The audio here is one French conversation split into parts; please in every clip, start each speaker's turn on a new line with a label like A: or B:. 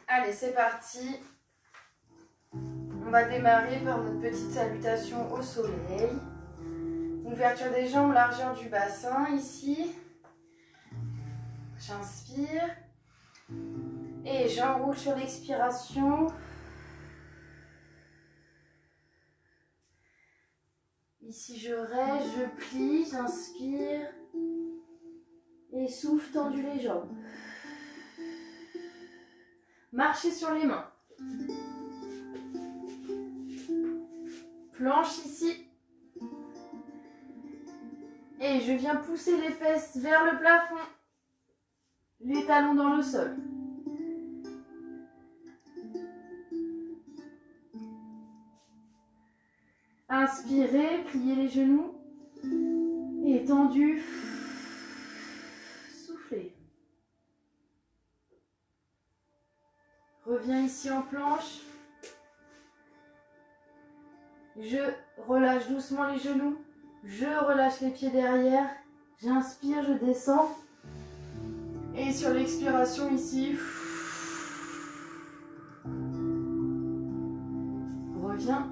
A: Allez, c'est parti. On va démarrer par notre petite salutation au soleil. Ouverture des jambes, largeur du bassin ici. J'inspire. Et j'enroule sur l'expiration. Ici, je reste, je plie, j'inspire. Et souffle, tendu les jambes. Marchez sur les mains. Planche ici. Et je viens pousser les fesses vers le plafond. Les talons dans le sol. Inspirez, pliez les genoux. Et tendu. Soufflez. Reviens ici en planche. Je relâche doucement les genoux. Je relâche les pieds derrière. J'inspire, je descends. Et sur l'expiration ici. Reviens.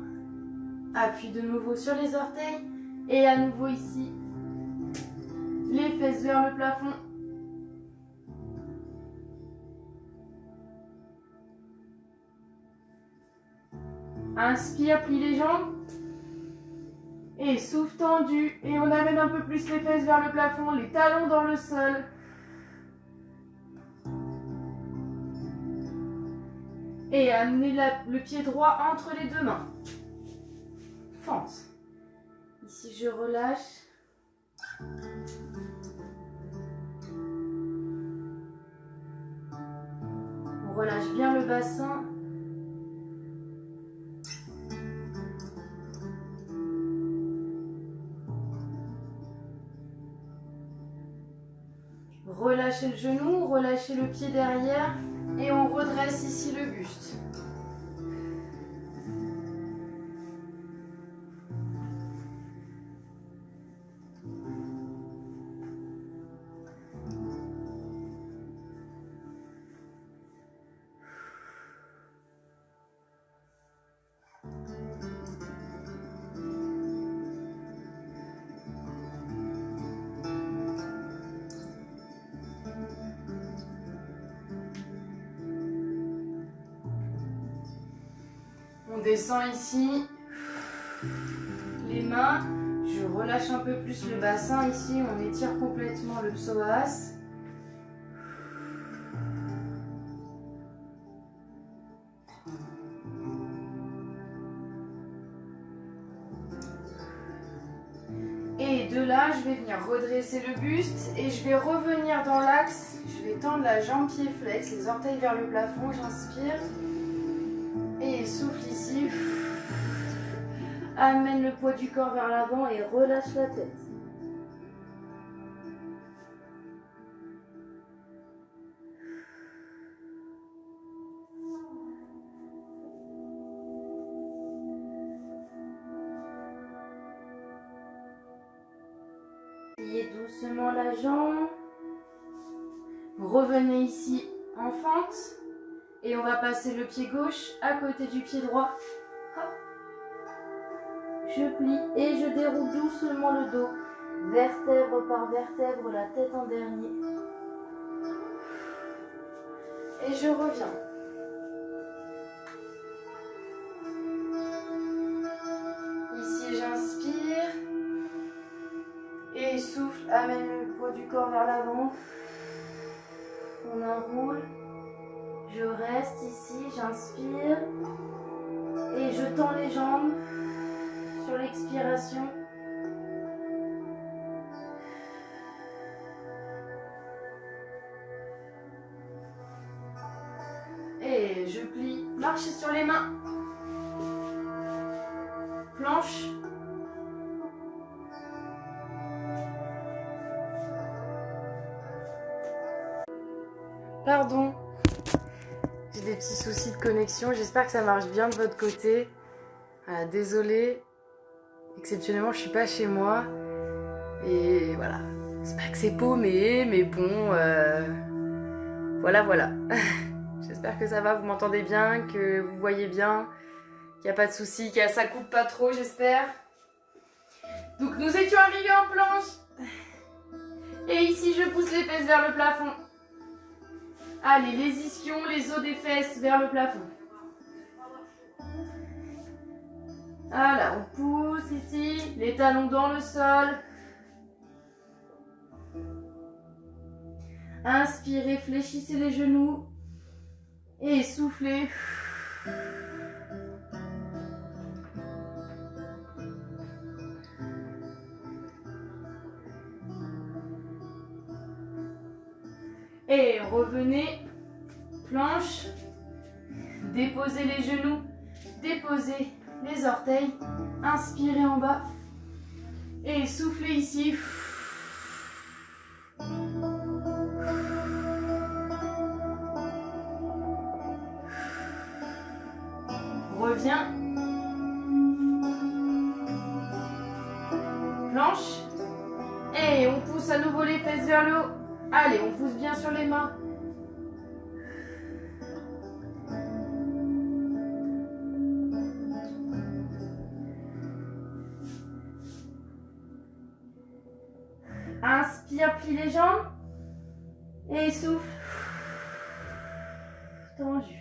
A: Appuie de nouveau sur les orteils. Et à nouveau ici. Les fesses vers le plafond. Inspire, plie les jambes. Et souffle tendu. Et on amène un peu plus les fesses vers le plafond, les talons dans le sol. Et amenez le pied droit entre les deux mains. Fente. Ici, je relâche. On relâche bien le bassin. Relâchez le genou, relâchez le pied derrière et on redresse ici le buste. On descend ici, les mains, je relâche un peu plus le bassin ici, on étire complètement le psoas. Et de là, je vais venir redresser le buste et je vais revenir dans l'axe, je vais tendre la jambe pied flex, les orteils vers le plafond, j'inspire. Et souffle ici. Amène le poids du corps vers l'avant et relâche la tête. Pliez doucement la jambe. Revenez ici en fente. Et on va passer le pied gauche à côté du pied droit. Hop. Je plie et je déroule doucement le dos. Vertèbre par vertèbre, la tête en dernier. Et je reviens. Ici, j'inspire. Et souffle, amène le poids du corps vers l'avant. On enroule. Je reste ici, j'inspire et je tends les jambes sur l'expiration. Et je plie, marchez sur les mains. Planche. Pardon. J'ai des petits soucis de connexion, j'espère que ça marche bien de votre côté. Voilà, désolée, exceptionnellement je suis pas chez moi. Et voilà, c'est pas que c'est paumé, mais bon, voilà. J'espère que ça va, vous m'entendez bien, que vous voyez bien, qu'il n'y a pas de souci, que ça coupe pas trop, j'espère. Donc nous étions arrivés en planche. Et ici, je pousse les fesses vers le plafond. Allez, les ischions, les os des fesses vers le plafond. Voilà, on pousse ici, les talons dans le sol. Inspirez, fléchissez les genoux. Et soufflez. Et revenez, planche, déposez les genoux, déposez les orteils, inspirez en bas et soufflez ici. Reviens, planche, et on pousse à nouveau les fesses vers le haut. Allez, on pousse bien sur les mains. Inspire, plie les jambes. Et souffle. Tendu.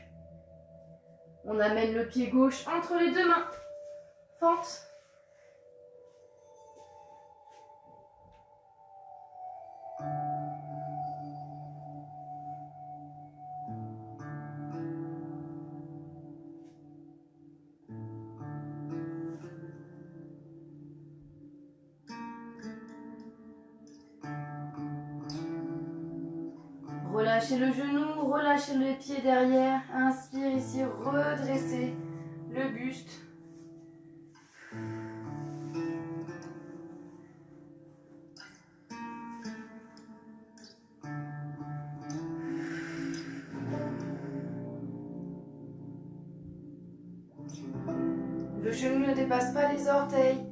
A: On amène le pied gauche entre les deux mains. Fente. Relâchez le genou, relâchez le pied derrière. Inspire ici, redressez le buste. Le genou ne dépasse pas les orteils.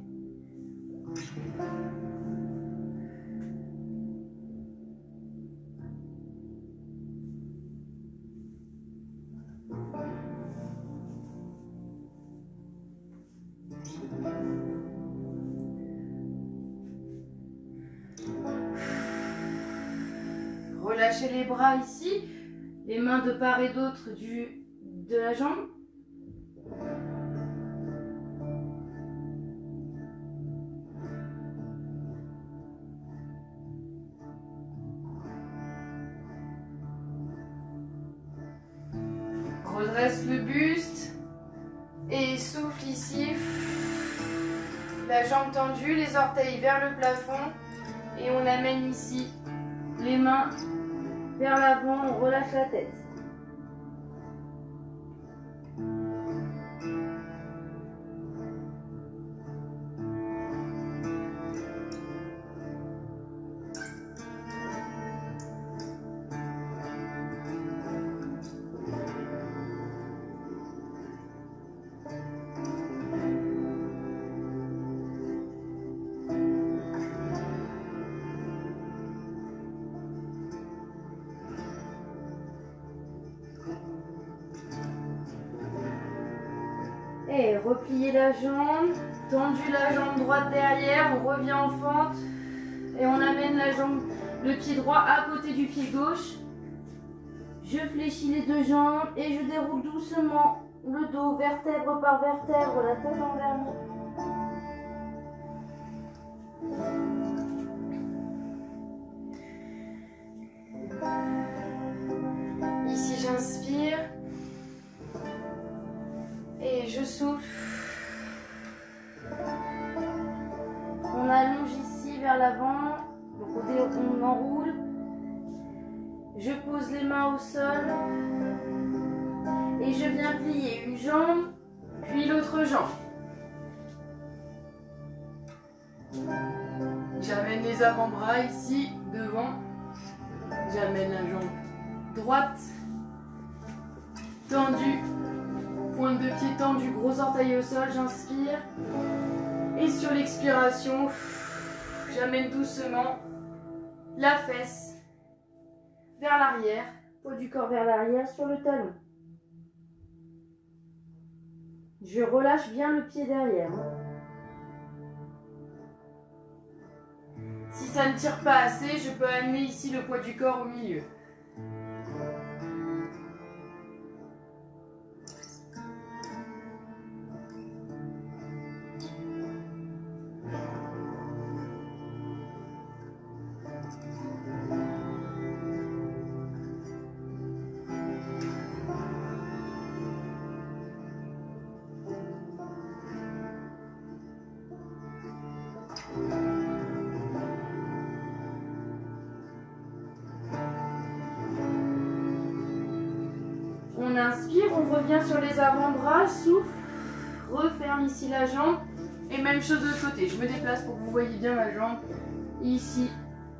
A: Relâchez les bras ici, les mains de part et d'autre de la jambe. Redresse le buste et souffle ici. La jambe tendue, les orteils vers le plafond et on amène ici les mains vers l'avant, on relâche la tête. Et repliez la jambe, tendu la jambe droite derrière, on revient en fente et on amène le pied droit à côté du pied gauche. Je fléchis les deux jambes et je déroule doucement le dos, vertèbre par vertèbre, la tête en vernis. Ici j'inspire. Et je souffle. On allonge ici vers l'avant. Donc on enroule. Je pose les mains au sol. Et je viens plier une jambe, puis l'autre jambe. J'amène les avant-bras ici, devant. J'amène la jambe droite, tendue. Pointe de pied tendue, gros orteil au sol, j'inspire. Et sur l'expiration, j'amène doucement la fesse vers l'arrière. poids du corps vers l'arrière sur le talon. Je relâche bien le pied derrière. Si ça ne tire pas assez, je peux amener ici le poids du corps au milieu. On inspire, on revient sur les avant-bras, souffle, referme ici la jambe. Et même chose de l'autre côté, je me déplace pour que vous voyez bien ma jambe. Ici,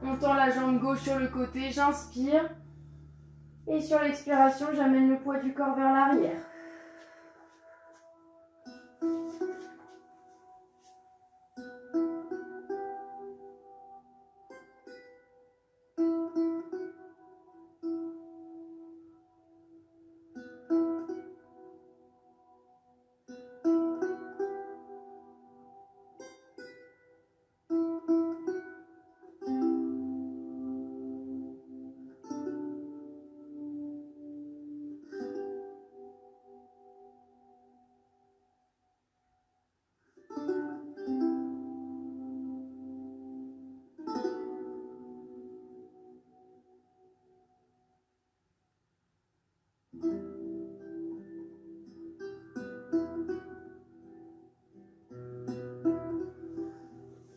A: on tend la jambe gauche sur le côté, j'inspire. Et sur l'expiration, j'amène le poids du corps vers l'arrière.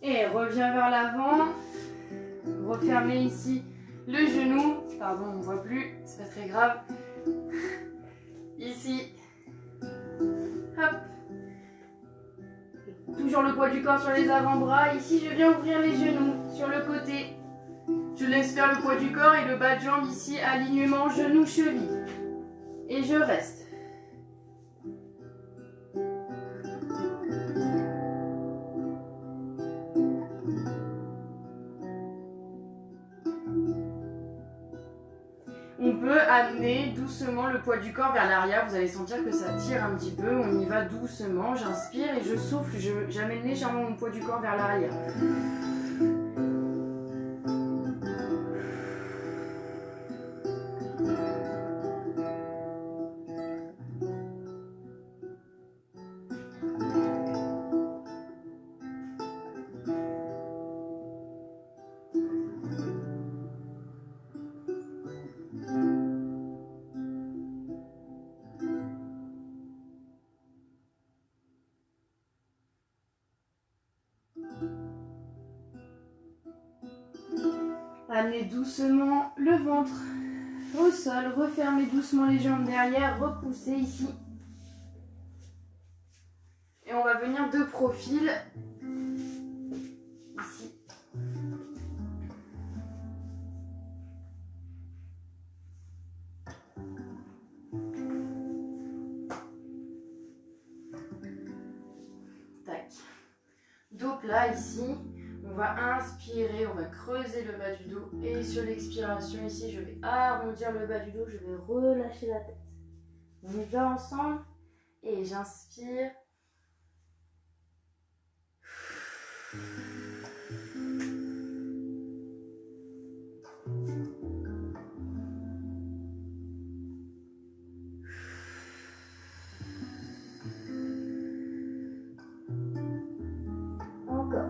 A: Et reviens vers l'avant. Refermez ici le genou. Pardon, on ne voit plus, c'est pas très grave. Ici. Hop. Toujours le poids du corps sur les avant-bras. Ici, je viens ouvrir les genoux sur le côté. Je laisse faire le poids du corps et le bas de jambe ici, alignement genou-cheville. Et je reste. On peut amener doucement le poids du corps vers l'arrière. Vous allez sentir que ça tire un petit peu. On y va doucement. J'inspire et je souffle. J'amène légèrement mon poids du corps vers l'arrière. Amenez doucement le ventre au sol, refermez doucement les jambes derrière, repoussez ici. Et on va venir de profil, ici. Tac. Dos plat ici. On va inspirer, on va creuser le bas du dos. Et sur l'expiration ici, je vais arrondir le bas du dos, je vais relâcher la tête. On y va ensemble. Et j'inspire. Encore.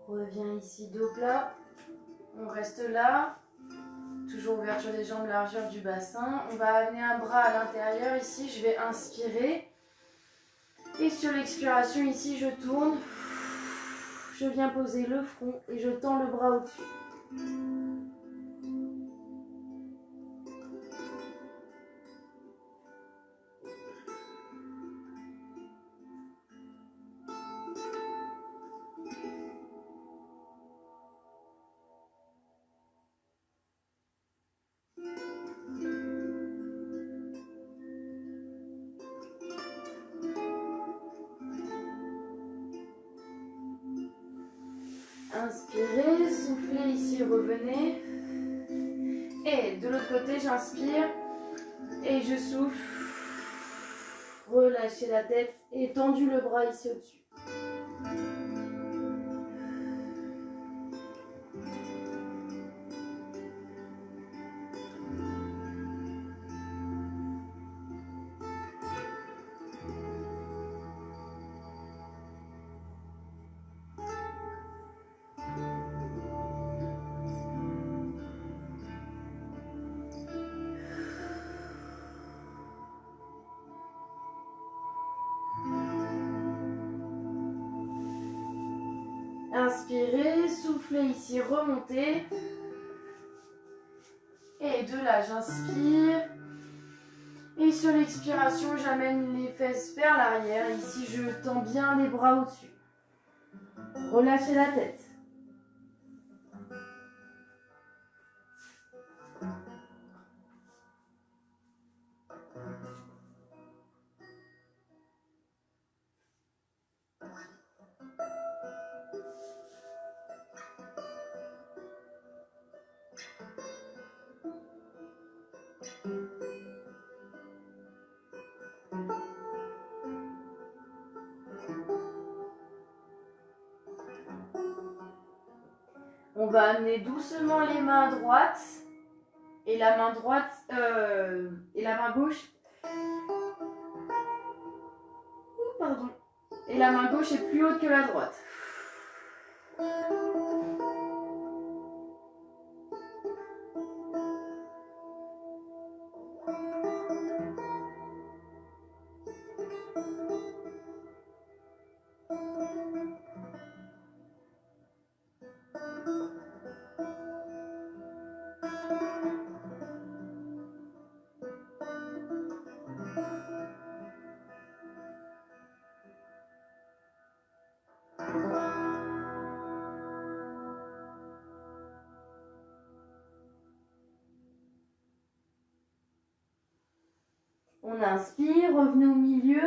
A: Reviens ici, dos plat. On reste là. Toujours ouverture des jambes, largeur du bassin. On va amener un bras à l'intérieur ici. Je vais inspirer. Et sur l'expiration, ici, je tourne. Je viens poser le front et je tends le bras au-dessus. Inspirez, soufflez ici, revenez. Et de l'autre côté, j'inspire et je souffle. Relâchez la tête et tendu le bras ici au-dessus. Inspirez, soufflez ici, remontez. Et de là, j'inspire. Et sur l'expiration, j'amène les fesses vers l'arrière. Ici, je tends bien les bras au-dessus. Relâchez la tête. On va amener doucement les mains à droite et la main droite et la main gauche. Pardon. Et la main gauche est plus haute que la droite. On inspire, revenez au milieu.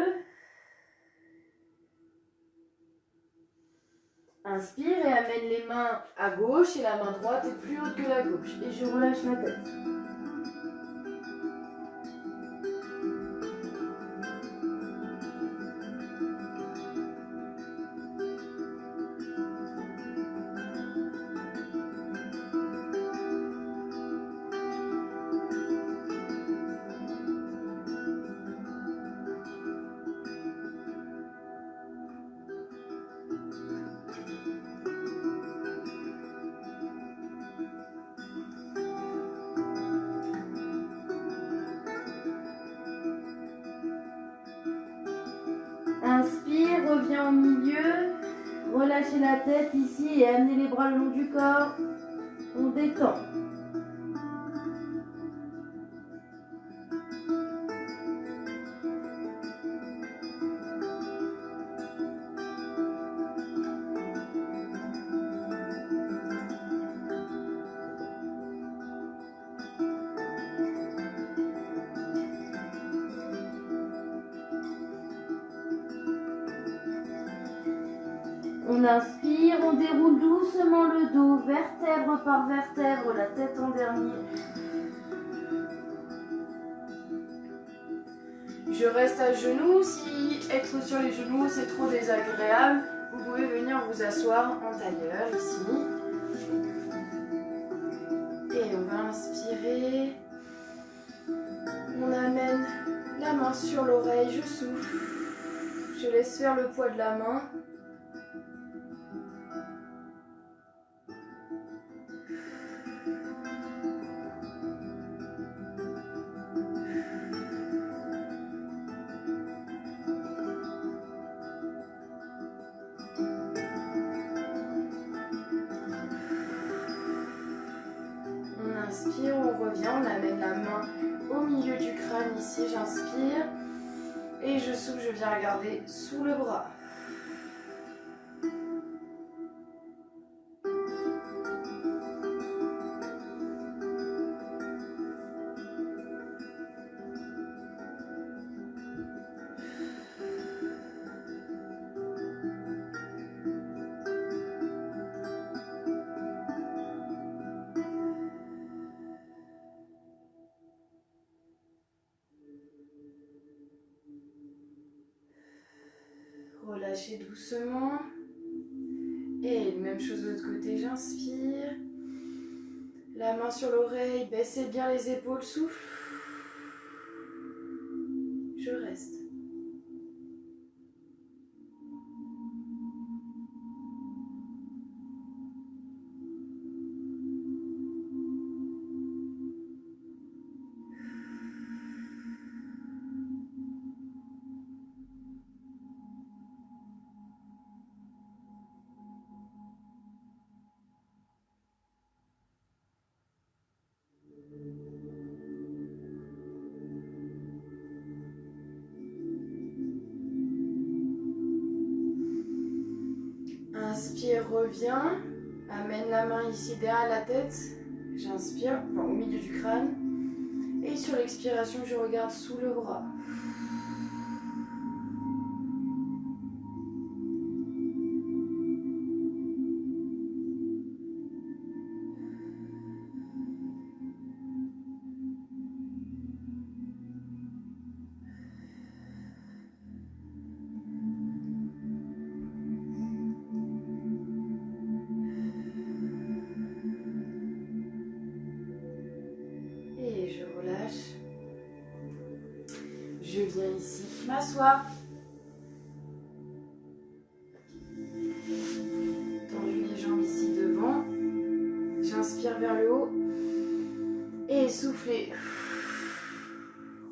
A: Inspire et amène les mains à gauche et la main droite est plus haute que la gauche. Et je relâche la tête. Inspire, reviens au milieu. Relâchez la tête ici et amenez les bras le long du corps. On détend. On inspire, on déroule doucement le dos, vertèbre par vertèbre, la tête en dernier. Je reste à genoux. Si être sur les genoux c'est trop désagréable, vous pouvez venir vous asseoir en tailleur ici. Et on va inspirer. On amène la main sur l'oreille, je souffle. Je laisse faire le poids de la main. revient, on amène la main au milieu du crâne ici, j'inspire. Et je souffle, je viens regarder sous le bras. Relâchez doucement. Et même chose de l'autre côté, j'inspire. La main sur l'oreille, baissez bien les épaules, souffle. Je reste. Inspire, reviens. Amène la main ici derrière la tête. J'inspire, enfin, au milieu du crâne. Et sur l'expiration, je regarde sous le bras. Et je relâche. Je viens ici m'asseoir. Tendu les jambes ici devant. J'inspire vers le haut. Et soufflez.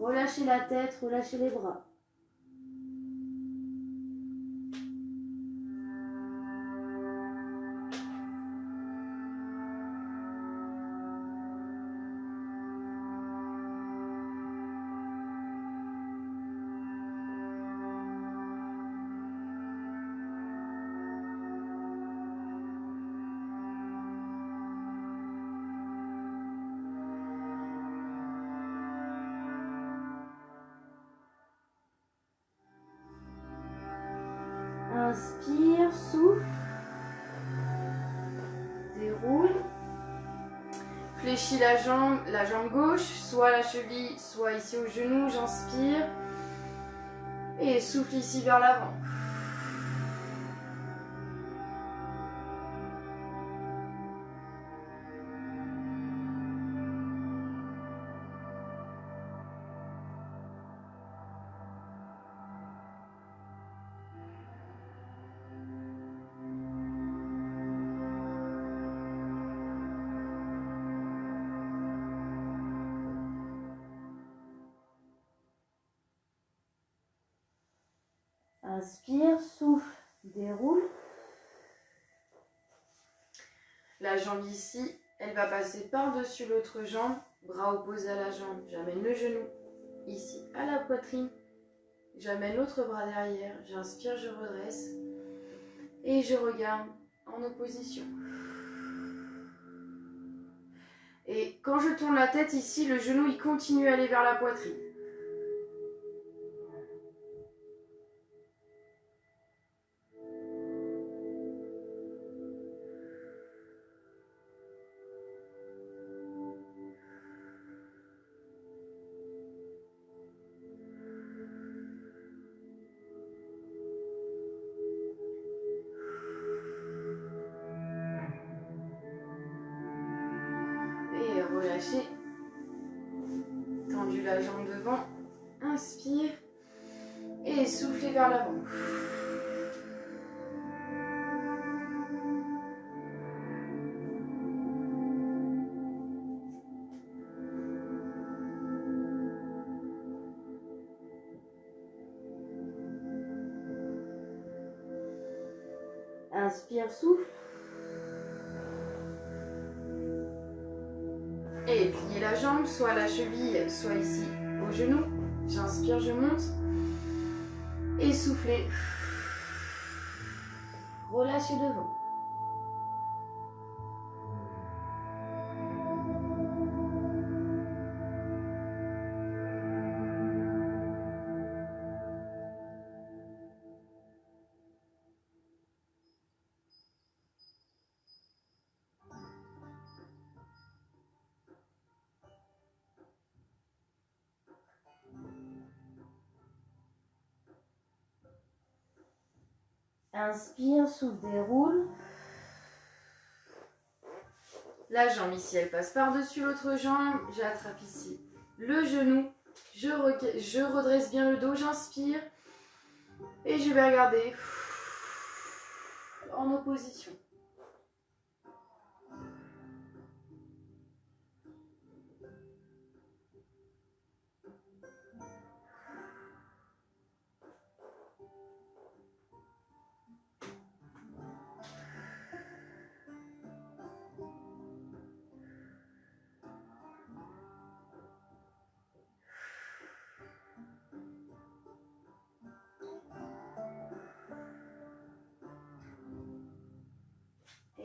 A: Relâchez la tête, relâchez les bras. Inspire, souffle. Déroule. Fléchis la jambe gauche, soit la cheville, soit ici au genou. J'inspire. Et souffle ici vers l'avant. Inspire, souffle, déroule. La jambe ici, elle va passer par-dessus l'autre jambe, bras opposés à la jambe. J'amène le genou ici à la poitrine. J'amène l'autre bras derrière. J'inspire, je redresse. Et je regarde en opposition. Et quand je tourne la tête ici, le genou il continue à aller vers la poitrine. Et relâchez. Tendu la jambe devant. Inspire. Et soufflez vers l'avant. Inspire, souffle. Et plier la jambe, soit à la cheville, soit ici au genou. J'inspire, je monte. Et soufflez. Relâchez devant. Inspire, souffle, déroule. La jambe ici, elle passe par-dessus l'autre jambe. J'attrape ici le genou. Je redresse bien le dos, j'inspire. Et je vais regarder en opposition.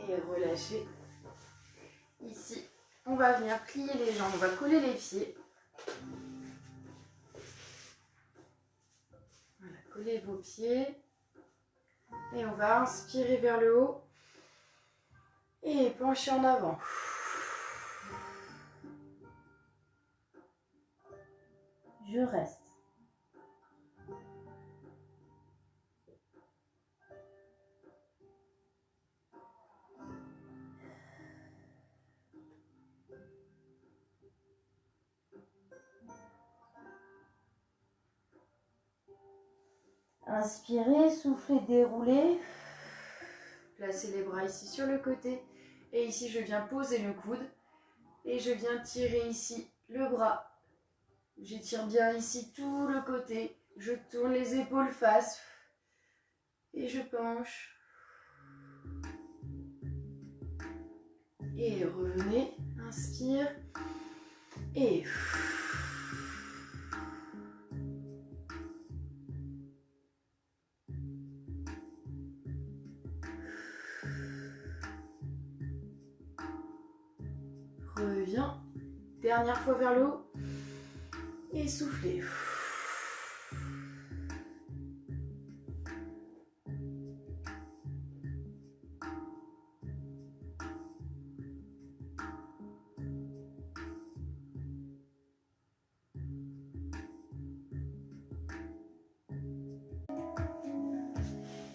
A: Et relâchez. Ici, on va venir plier les jambes, on va coller les pieds. Voilà, collez vos pieds. Et on va inspirer vers le haut. Et pencher en avant. Je reste. Inspirez, soufflez, déroulez. Placez les bras ici sur le côté. Et ici, je viens poser le coude. Et je viens tirer ici le bras. J'étire bien ici tout le côté. Je tourne les épaules face. Et je penche. Et revenez. Inspire. Et... reviens. Dernière fois vers le haut. Et soufflez.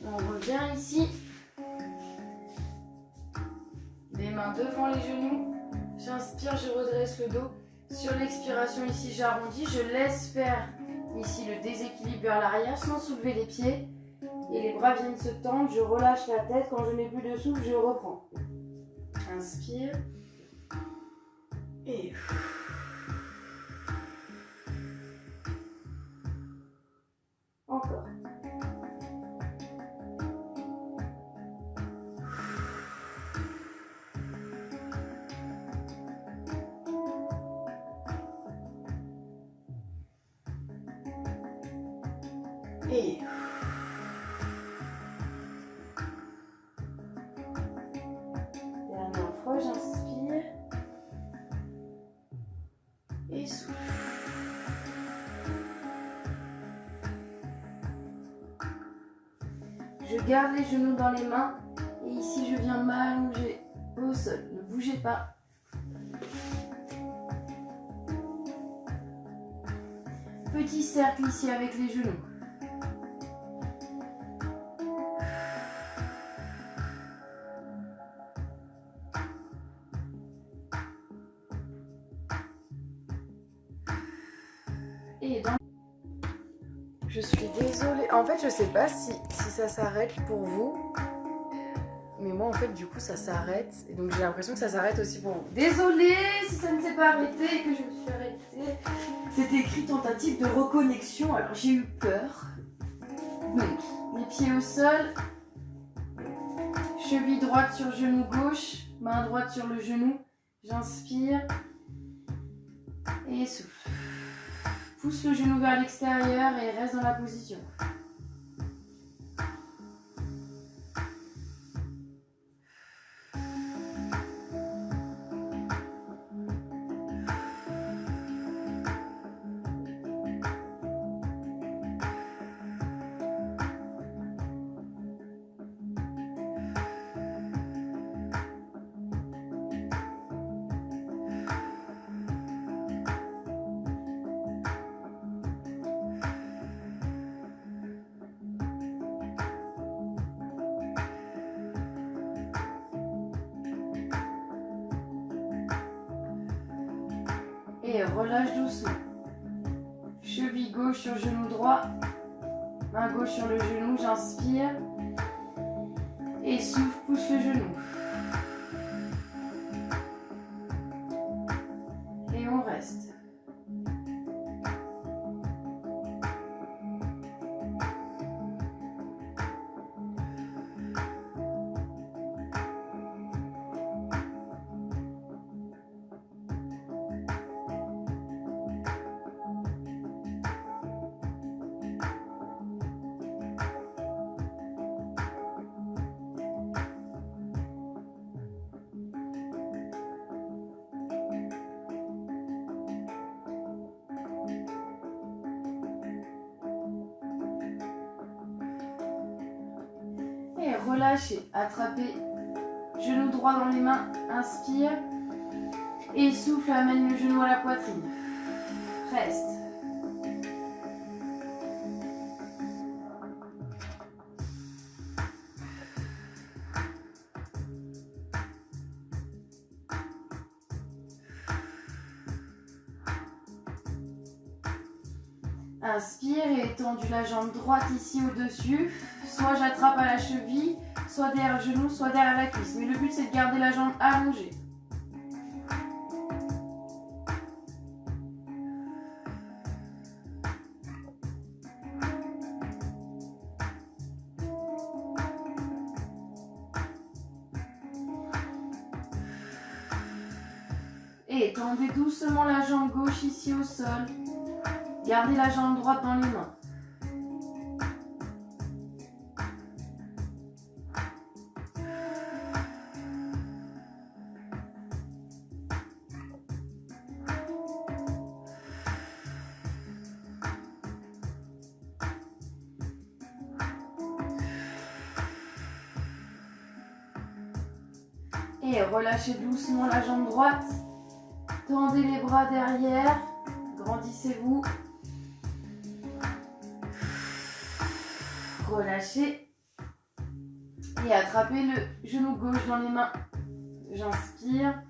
A: On revient ici. Les mains devant les genoux. J'inspire, je redresse le dos. Sur l'expiration ici, j'arrondis. Je laisse faire ici le déséquilibre vers l'arrière sans soulever les pieds. Et les bras viennent se tendre. Je relâche la tête. Quand je n'ai plus de souffle, je reprends. Inspire. Et... encore. Et... dernière fois, j'inspire. Et souffle. Je garde les genoux dans les mains. Et ici, je viens m'allonger au sol. Ne bougez pas. Petit cercle ici avec les genoux. Et dans... Je suis désolée. En fait, je sais pas si ça s'arrête pour vous. Mais moi, en fait, du coup, ça s'arrête. Et donc, j'ai l'impression que ça s'arrête aussi pour vous. Désolée si ça ne s'est pas arrêté et que je me suis arrêtée. C'est écrit tentative de reconnexion. Alors, j'ai eu peur. Donc, les pieds au sol. Cheville droite sur genou gauche. Main droite sur le genou. J'inspire. Et souffle. Pousse le genou vers l'extérieur et reste dans la position. Et relâche doucement. Cheville gauche sur genou droit. Main gauche sur le genou, j'inspire. Et souffle, pousse le genou. Et on reste. Et relâchez, attrapez genou droit dans les mains, inspire. Et souffle, amène le genou à la poitrine. Reste. Inspire et étendue la jambe droite ici au-dessus. Soit j'attrape à la cheville, soit derrière le genou, soit derrière la cuisse. Mais le but c'est de garder la jambe allongée. Et tendez doucement la jambe gauche ici au sol. Gardez la jambe droite dans les mains. Et relâchez doucement la jambe droite. Tendez les bras derrière. Grandissez-vous. Relâchez. Et attrapez le genou gauche dans les mains. J'inspire.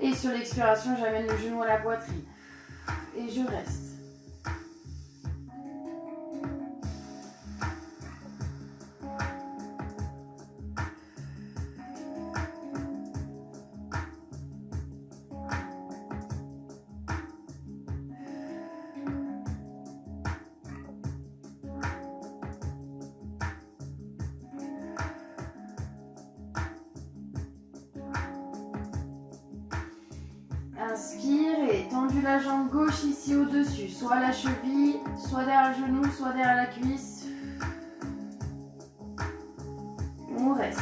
A: Et sur l'expiration, j'amène le genou à la poitrine. Et je reste. Inspire et tendez la jambe gauche ici au-dessus, soit à la cheville, soit derrière le genou, soit derrière la cuisse. On reste.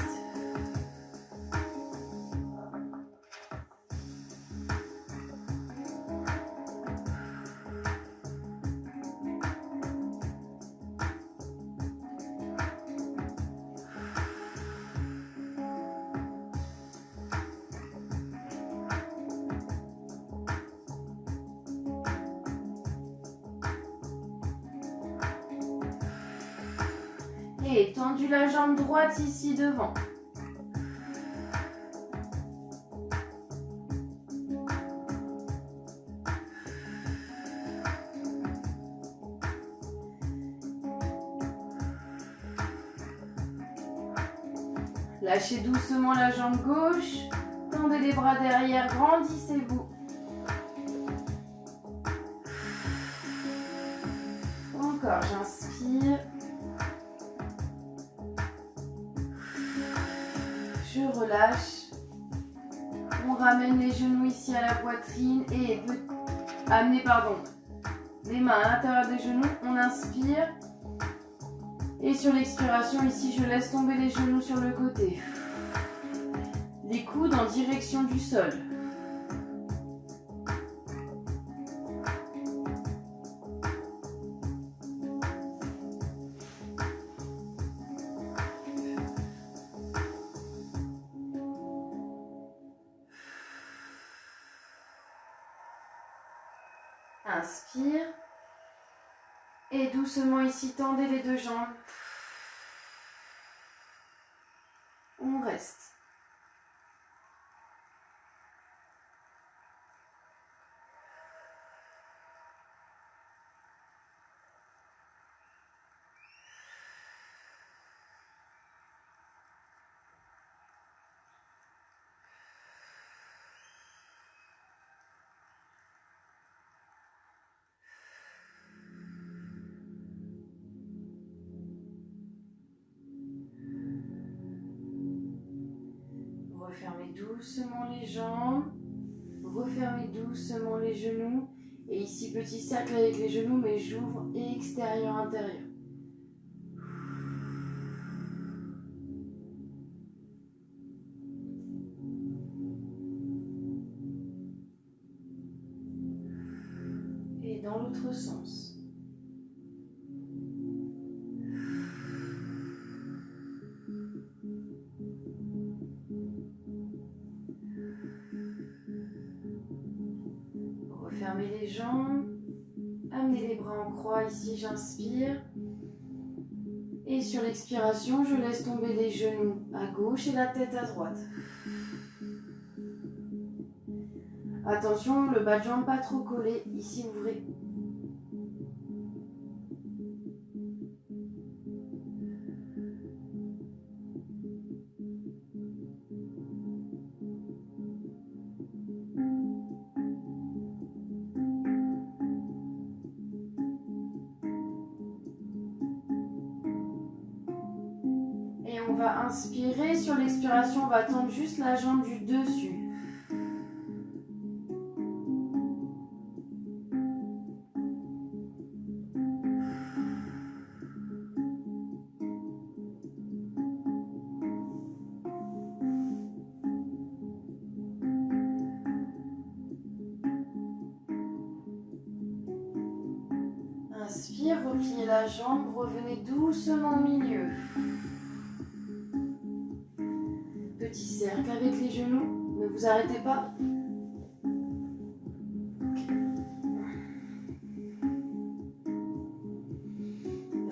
A: Et tendez la jambe droite ici devant. Lâchez doucement la jambe gauche. Tendez les bras derrière, grandissez-vous. Encore, j'inspire. Je relâche. On ramène les genoux ici à la poitrine et amenez, pardon, les mains à l'intérieur des genoux. On inspire. Et sur l'expiration, ici, je laisse tomber les genoux sur le côté. Les coudes en direction du sol. Inspire. Et doucement ici, tendez les deux jambes. On reste. Refermez doucement les jambes, refermez doucement les genoux. Et ici, petit cercle avec les genoux, mais j'ouvre extérieur-intérieur. Et dans l'autre sens. Refermez les jambes, amenez les bras en croix, ici j'inspire. Et sur l'expiration, je laisse tomber les genoux à gauche et la tête à droite. Attention, le bas de jambe pas trop collé, ici ouvrez. Et on va inspirer, sur l'expiration, on va tendre juste la jambe du dessus. Inspire, repliez la jambe, revenez doucement au milieu. Petit cercle avec les genoux, ne vous arrêtez pas.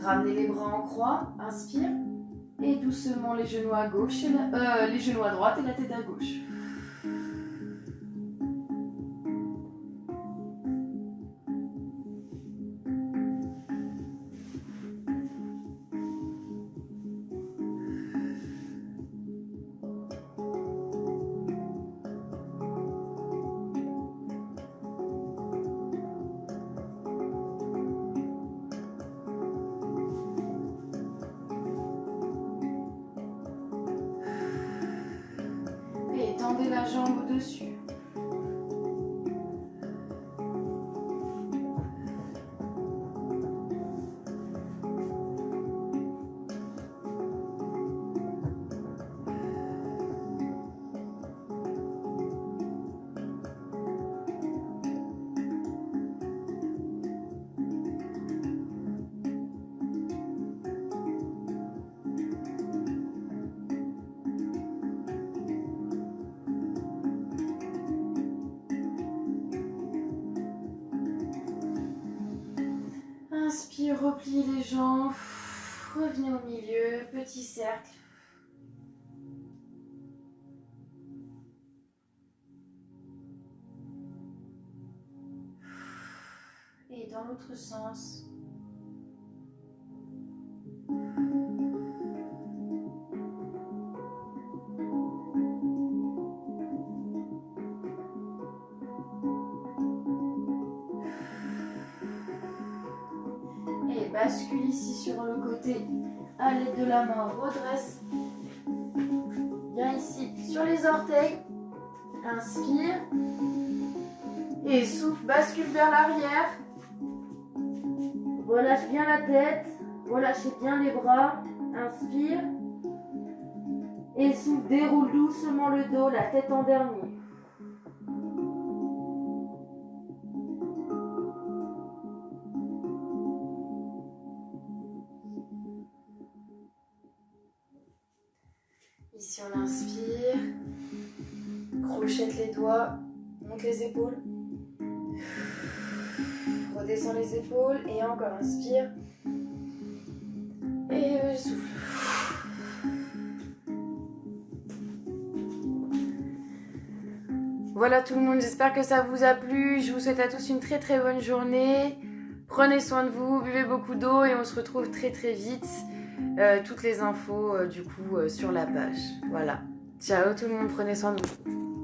A: Ramenez les bras en croix, inspire. Et doucement les genoux à gauche, et les genoux à droite et la tête à gauche. Et tendez la jambe au-dessus. Inspire, repliez les jambes, revenez au milieu, petit cercle. Et dans l'autre sens. Bascule ici sur le côté à l'aide de la main, redresse. Viens ici sur les orteils. Inspire. Et souffle, bascule vers l'arrière. Relâche bien la tête. Relâchez bien les bras. Inspire. Et souffle, déroule doucement le dos, la tête en dernier. Ici on inspire, crochette les doigts, monte les épaules, redescend les épaules et encore inspire et souffle. Voilà tout le monde, j'espère que ça vous a plu, je vous souhaite à tous une très très bonne journée, prenez soin de vous, buvez beaucoup d'eau et on se retrouve très très vite. Toutes les infos du coup sur la page. Voilà. Ciao tout le monde, prenez soin de vous.